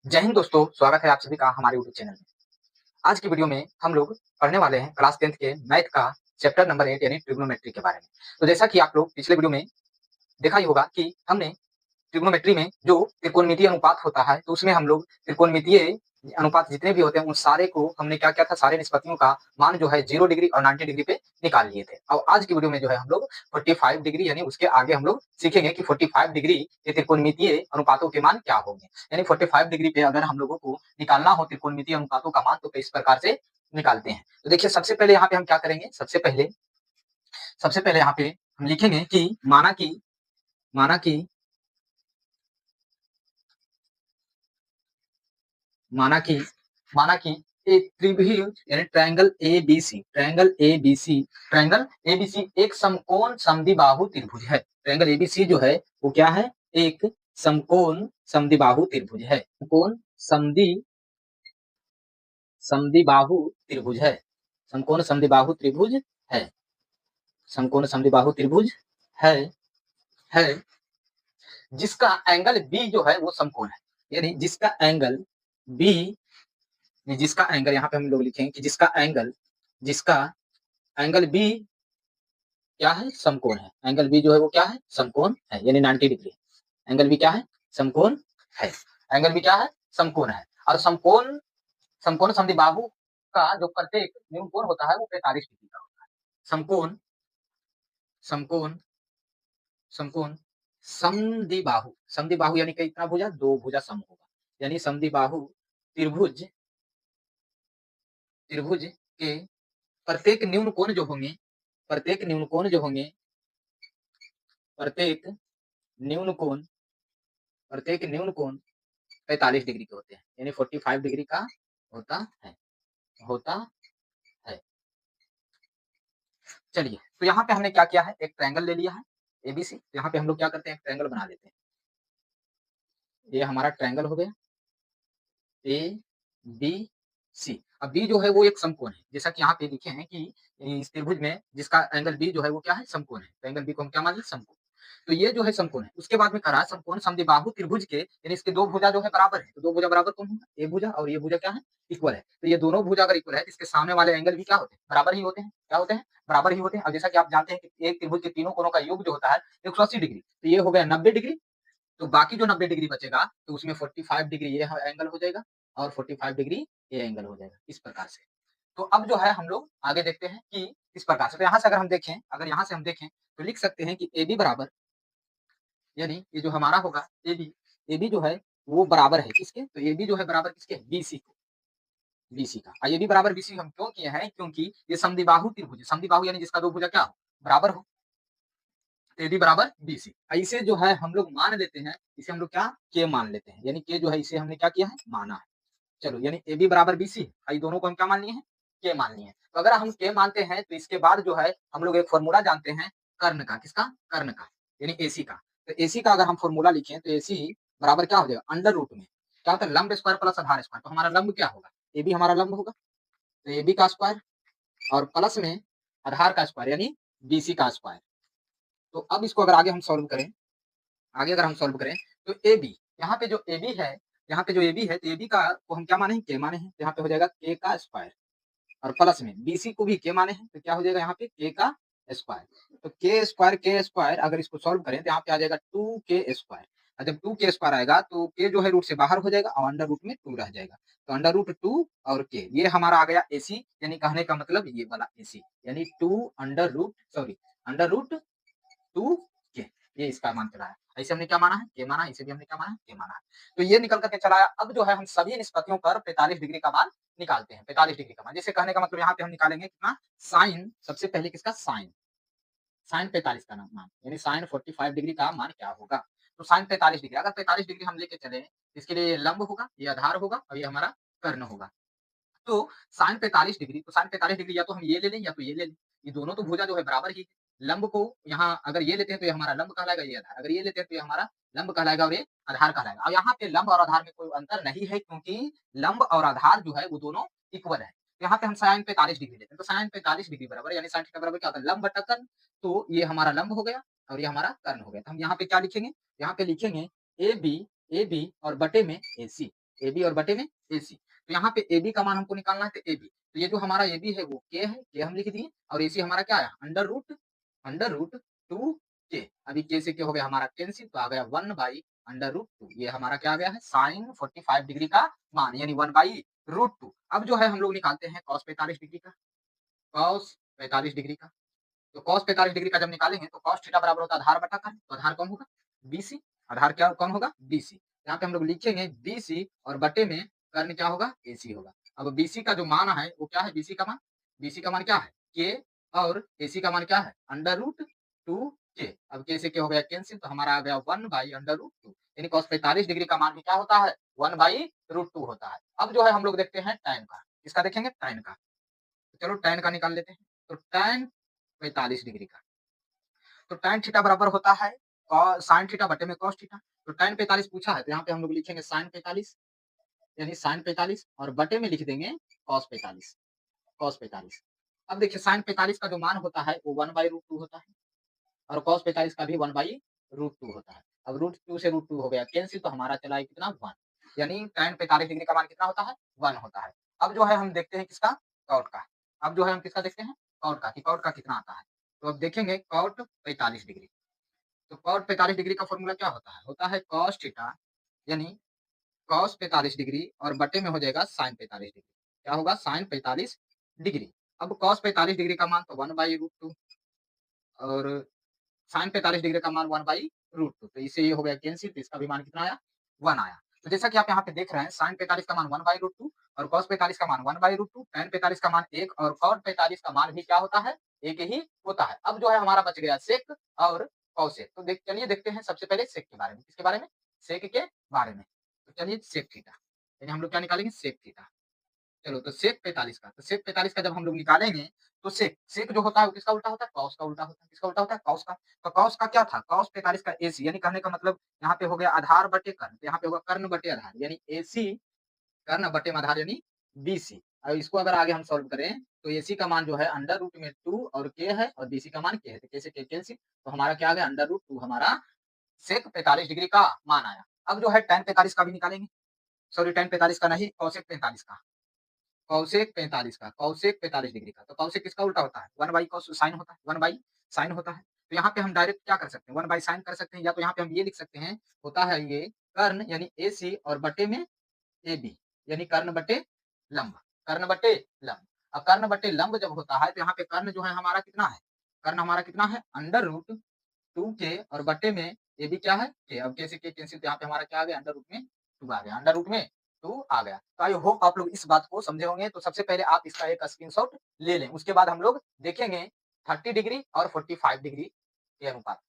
जय हिंद दोस्तों, स्वागत है आप सभी का हमारे यूट्यूब चैनल में। आज की वीडियो में हम लोग पढ़ने वाले हैं क्लास 10th के मैथ का चैप्टर नंबर 8 यानी ट्रिग्नोमेट्री के बारे में। तो जैसा कि आप लोग पिछले वीडियो में देखा ही होगा कि हमने ट्रिग्नोमेट्री में जो त्रिकोणमितीय अनुपात होता है, तो उसमें हम लोग त्रिकोणमितीय अनुपात जितने भी होते हैं, उन सारे को हमने क्या किया था, सारे निष्पत्तियों का मान जो है 0 डिग्री और 90 डिग्री पे निकाल लिए थे। और आज की वीडियो में जो है हम लोग 45 डिग्री यानी उसके आगे हम लोग सीखेंगे कि 45 डिग्री ये त्रिकोणमितीय अनुपातों के मान क्या होंगे। यानी 45 डिग्री पे अगर हम लोगों को निकालना हो त्रिकोणमितीय अनुपातों का मान, तो इस प्रकार से निकालते हैं। तो देखिए, सबसे पहले यहाँ पे हम क्या करेंगे, सबसे पहले यहाँ पे हम लिखेंगे कि माना कि माना कि माना कि एक त्रिभुज यानी ट्रायंगल एबीसी एक समकोण समद्विबाहु त्रिभुज है। ट्रायंगल एबीसी जो है वो क्या है, एक समकोण समद्विबाहु त्रिभुज है। समकोण समद्विबाहु त्रिभुज है। समकोण समद्विबाहु त्रिभुज है। समकोण समद्विबाहु त्रिभुज है है जिसका एंगल बी जो है वो समकोण है। यानी बी जिसका एंगल यहाँ पे हम लोग लिखेंगे कि जिसका एंगल बी क्या है, समकोण है। एंगल बी जो है वो क्या है, समकोण है, यानी 90 डिग्री। एंगल बी क्या है, समकोण है। एंगल बी क्या है, समकोण है। और समकोण समद्विबाहु का जो प्रत्येक न्यून कोण होता है वो 45 डिग्री का होता है। समकोण समकोण समकोण समद्विबाहु समद्विबाहु यानी कि कितना भुजा, दो भुजा सम होगा। यानी समद्विबाहु त्रिभुज त्रिभुज के प्रत्येक न्यून कोण जो होंगे प्रत्येक न्यून कोण जो होंगे प्रत्येक न्यून कोण प्रत्येक न्यून कोण 45 डिग्री के होते हैं। यानी 45 डिग्री का होता होता है। चलिए, तो यहाँ पे हमने क्या किया है, एक ट्रायंगल ले लिया है एबीसी। यहाँ पे हम लोग क्या करते हैं, एक ट्रायंगल बना लेते हैं। ये हमारा ट्रायंगल हो गया ए बी सी। अब बी जो है वो एक समकोण है, जैसा कि यहाँ पे लिखे हैं कि इस त्रिभुज में जिसका एंगल बी जो है वो क्या है, समकोण है। तो एंगल बी को हम क्या मान लें, समकोण। तो ये जो है समकोण है। उसके बाद में कहा समकोण समद्विबाहु त्रिभुज के, यानी इसके दो भुजा जो है बराबर है। तो दो भुजा बराबर कौन होगा, ये भुजा और ये भुजा क्या है, इक्वल है। तो ये दोनों भुजा अगर इक्वल है, तो इसके सामने वाले एंगल भी क्या होते हैं, बराबर ही होते हैं। क्या होते हैं, बराबर ही होते हैं। और जैसा कि आप जानते हैं कि एक त्रिभुज के तीनों कोणों का योग जो होता है 180 डिग्री, तो ये हो गया 90 डिग्री। तो बाकी जो 90 डिग्री बचेगा, तो उसमें 45 डिग्री ये एंगल हो जाएगा और 45 डिग्री ये एंगल हो जाएगा, इस प्रकार से। तो अब जो है हम लोग आगे देखते हैं कि इस प्रकार से। तो यहाँ से अगर हम देखें तो लिख सकते हैं कि AB बराबर, यानी ये जो हमारा होगा AB जो है वो बराबर है किसके, तो AB जो है बराबर किसके, BC को, BC का। AB बराबर BC हम क्यों किए हैं, क्योंकि ये समद्विबाहु त्रिभुज है। समद्विबाहु यानी जिसका दो भुजा क्या हो, बराबर हो। तो AB बराबर BC। इसे जो है हम लोग मान लेते हैं, इसे हम लोग क्या K मान लेते हैं। यानी K जो है इसे हमने क्या किया है, माना है। चलो, यानी AB बराबर BC, ये दोनों को हम क्या मान लिए हैं, K मान लिए हैं। तो अगर हम K मानते हैं, तो इसके बाद जो है हम लोग एक फॉर्मूला जानते हैं कर्ण का। किसका, कर्ण का, यानी AC का। तो AC का अगर हम फॉर्मूला लिखें तो AC बराबर क्या हो जाएगा, अंडर रूट में क्या होता है, लंब स्क्वायर प्लस आधार स्क्वायर। तो हमारा लंब क्या होगा, AB हमारा लंब होगा, तो AB का स्क्वायर और प्लस में आधार का स्क्वायर यानी BC का स्क्वायर। तो अब इसको अगर आगे हम सॉल्व करें, तो AB, यहाँ पे जो AB है, तो AB का को हम क्या माने हैं, K माने हैं। तो यहाँ पे हो जाएगा K का स्क्वायर और प्लस में BC को भी K माने हैं, तो क्या हो जाएगा यहाँ पे K का स्क्वायर। तो K स्क्वायर अगर इसको सॉल्व करें तो यहाँ पे आ जाएगा 2K स्क्वायर। और जब 2K स्क्वायर आएगा तो K जो है रूट से बाहर हो जाएगा और अंडर रूट में 2 रह जाएगा। तो अंडर रूट 2 और K, ये हमारा आ गया AC। यानी कहने का मतलब ये वाला AC, यानी अंडर रूट 2K, ये इसका मान चला है। ऐसे हमने क्या माना है, K माना है। इसे भी हमने क्या माना है, K माना है। तो ये निकल करके चला आया। अब जो है हम सभी निष्पत्तियों पर 45 डिग्री का मान निकालते हैं। 45 डिग्री का मान, जैसे कहने का मतलब यहाँ पे हम निकालेंगे कितना, साइन, सबसे पहले किसका, साइन 45 का मान, यानी साइन 45 डिग्री का मान क्या होगा। तो साइन 45 डिग्री, अगर 45 डिग्री हम लेके चले, इसके लिए लंब होगा, ये आधार होगा और ये हमारा कर्ण होगा। तो साइन 45 डिग्री, तो साइन 45 डिग्री या तो हम ये ले लें या तो ये ले लें। ये दोनों तो भुजा जो है बराबर ही है। लंब को यहाँ अगर ये लेते हैं तो ये हमारा लंब कहलाएगा, ये आधार। अगर ये लेते हैं तो ये हमारा लंब कहलाएगा और ये आधार कहलाएगा। और यहाँ पे लंब और आधार में कोई अंतर नहीं है, क्योंकि लंब और आधार जो है वो दोनों इक्वल है। तो यहाँ पे हम साइन 45 डिग्री लेते हैं, तो साइन 45 डिग्री बराबर, यानी साइन थीटा बराबर क्या होता है, लंब बटा कर्ण। तो ये हमारा लंब हो गया और ये हमारा कर्ण हो गया। तो हम यहाँ पे क्या लिखेंगे, यहाँ पे लिखेंगे ए बी और बटे में AC। AB और बटे में AC। तो यहाँ पे AB का मान हमको निकालना है तो AB। तो ये जो हमारा AB है वो K है, K हम लिख दिए और AC हमारा क्या आया अंडर रूट 2K। अभी K से क्या हो गया हमारा कैंसिल तो आ गया 1/√2। ये हमारा क्या आ गया है sin 45 डिग्री का मान यानी 1/√2। अब जो है हम लोग निकालते हैं cos 45 डिग्री का, cos 45 डिग्री का। तो cos 45 डिग्री का जब निकालेंगे तो cos थीटा बराबर होता है आधार बटा कर्ण। तो आधार कौन होगा BC। आधार क्या कौन होगा BC। यहाँ पे हम लोग लिखेंगे BC और बटे में कर्ण क्या होगा AC होगा। अब BC का जो मान है वो क्या है BC का मान क्या है K और AC का मान क्या है अंडर रूट 2K। अब K से क्या हो गया कैंसिल तो हमारा आ गया 1/√2 यानी cos 45 डिग्री का मान भी क्या होता है 1/√2 होता है। अब जो है हम लोग देखते हैं tan का, किसका देखेंगे tan का। तो चलो tan का निकाल लेते हैं। तो tan 45 डिग्री का, तो tan थीटा बराबर होता है साइन थीटा बटे में cos थीटा। तो tan 45 पूछा है तो यहाँ पे हम लोग लिखेंगे साइन 45 यानी साइन 45 और बटे में लिख देंगे cos 45। अब देखिए साइन 45 का जो मान होता है वो 1/√2 होता है और cos 45 का भी 1/√2 होता है। अब √2 से √2 हो गया कैंसिल तो हमारा चला है कितना 1 यानी tan 45 डिग्री का मान कितना होता है 1 होता है। अब जो है हम देखते हैं किसका cot का। अब जो है हम किसका देखते हैं cot का कि cot का कितना आता है। तो अब देखेंगे cot 45 डिग्री। तो cot 45 डिग्री का फॉर्मूला क्या होता है cos थीटा यानी cos 45 डिग्री और बटे में हो जाएगा sin 45 डिग्री। क्या होगा sin 45 डिग्री। अब cos 45 डिग्री का मान तो 1/√2 और sin 45 डिग्री का मान 1/√2। तो इससे ये हो गया कैंसिल तो इसका भी मान कितना आया 1 आया। तो जैसा कि आप यहाँ पे देख रहे हैं sin 45 का मान 1/√2 और cos 45 का मान 1/√2, tan 45 का मान 1 और cot 45 का मान भी क्या होता है 1 ही होता है। अब जो है हमारा बच गया sec और cosec। तो चलिए देखते हैं सबसे पहले sec के बारे में। किसके बारे में sec के बारे में। तो चलिए sec थीटा यानी हम लोग क्या निकालेंगे sec थीटा। चलो तो सेक 45 का, तो सेक 45 का जब हम लोग निकालेंगे तो सेक सेक जो होता है वो किसका उल्टा होता है कॉस का उल्टा होता है। किसका उल्टा होता है कॉस का। तो कॉस का क्या था कॉस 45 का एसी यानी कहने का मतलब यहाँ पे हो गया आधार बटे कर्ण। तो यहाँ पे होगा कर्ण बटे आधार यानी एसी कर्ण बटे में आधार यानी बीसी। और इसको अगर आगे हम सॉल्व करें तो एसी का मान जो है अंडर रूट में 2 और के है और बीसी का मान के है तो कैसे के कैंसिल तो हमारा क्या आ गया अंडर रूट 2 हमारा सेक 45 डिग्री का मान आया। अब जो है tan 45 का भी निकालेंगे, सॉरी tan 45 का नहीं cosec 45 का, कौसेक 45 का, कौसेक 45 डिग्री का। तो कौसेक किसका उल्टा होता है 1 बाई कॉस साइन होता है 1 बाई साइन होता है। तो यहाँ पे हम डायरेक्ट क्या कर सकते हैं 1 बाई साइन कर सकते हैं या तो यहाँ पे हम ये लिख सकते हैं होता है ये कर्ण यानी AC और बटे में AB यानी कर्ण बटे लंब, कर्ण बटे लंब। अब कर्ण बटे लंब जब होता है तो यहाँ पे कर्ण जो है हमारा कितना है कर्ण हमारा कितना है अंडर रूट 2K और बटे में AB क्या है K। अब K से K कैंसिल तो यहाँ पे हमारा क्या आ गया अंडर रूट में 2 आ गया, अंडर रूट में 2 आ गया। तो आई होप आप लोग इस बात को समझे होंगे। तो सबसे पहले आप इसका एक स्क्रीनशॉट ले लें, उसके बाद हम लोग देखेंगे 30 डिग्री और 45 डिग्री के अनुपात।